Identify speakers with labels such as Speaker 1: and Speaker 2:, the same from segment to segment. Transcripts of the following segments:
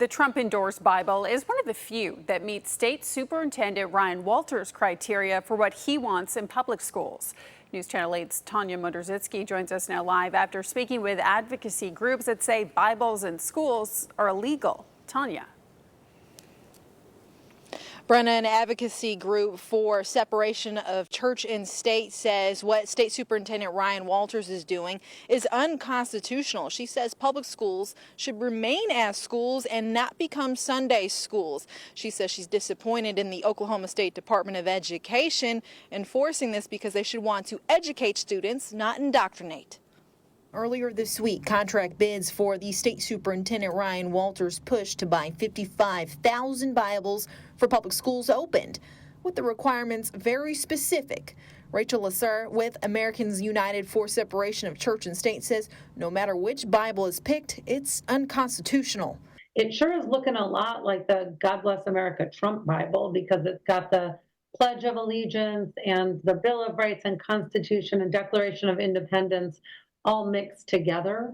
Speaker 1: The Trump-endorsed Bible is one of the few that meets State Superintendent Ryan Walters' criteria for what he wants in public schools. News Channel 8's Tanya Motorzycki joins us now live after speaking with advocacy groups that say Bibles in schools are illegal. Tanya.
Speaker 2: Brenna, an advocacy group for separation of church and state, says what State Superintendent Ryan Walters is doing is unconstitutional. She says public schools should remain as schools and not become Sunday schools. She says she's disappointed in the Oklahoma State Department of Education enforcing this because they should want to educate students, not indoctrinate. Earlier this week, contract bids for the State Superintendent Ryan Walters' push to buy 55,000 Bibles for public schools opened, with the requirements very specific. Rachel Lasser with Americans United for Separation of Church and State says no matter which Bible is picked, it's unconstitutional.
Speaker 3: It sure is looking a lot like the God Bless America Trump Bible because it's got the Pledge of Allegiance and the Bill of Rights and Constitution and Declaration of Independence all mixed together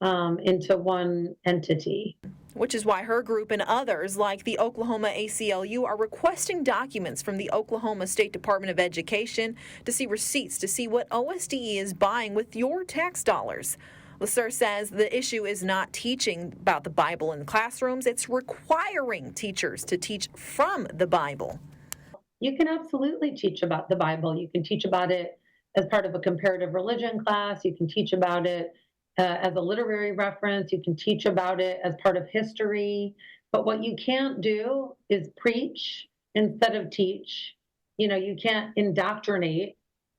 Speaker 3: into one entity.
Speaker 2: Which is why her group and others like the Oklahoma ACLU are requesting documents from the Oklahoma State Department of Education to see receipts to see what OSDE is buying with your tax dollars. Lasser says the issue is not teaching about the Bible in classrooms, it's requiring teachers to teach from the Bible.
Speaker 3: You can absolutely teach about the Bible. You can teach about it as part of a comparative religion class. You can teach about it as a literary reference. You can teach about it as part of history. But what you can't do is preach instead of teach. You know, you can't indoctrinate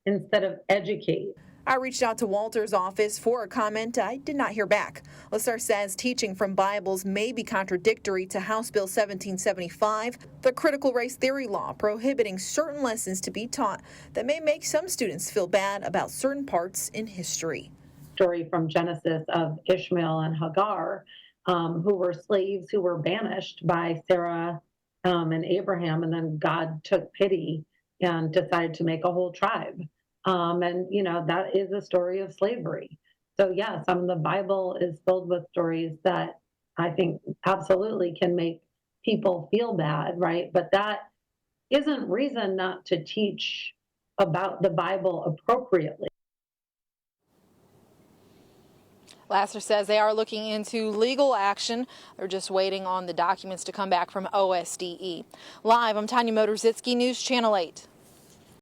Speaker 3: instead of educate.
Speaker 2: I reached out to Walters' office for a comment. I did not hear back. Lasser says teaching from Bibles may be contradictory to House Bill 1775, the critical race theory law prohibiting certain lessons to be taught that may make some students feel bad about certain parts in history.
Speaker 3: Story from Genesis of Ishmael and Hagar, who were slaves who were banished by Sarah and Abraham, and then God took pity and decided to make a whole tribe. And, you know, that is a story of slavery. So, yes, the Bible is filled with stories that I think absolutely can make people feel bad, right? But that isn't reason not to teach about the Bible appropriately.
Speaker 2: Lasser says they are looking into legal action. They're just waiting on the documents to come back from OSDE. Live, I'm Tanya Motorzycki, News Channel 8.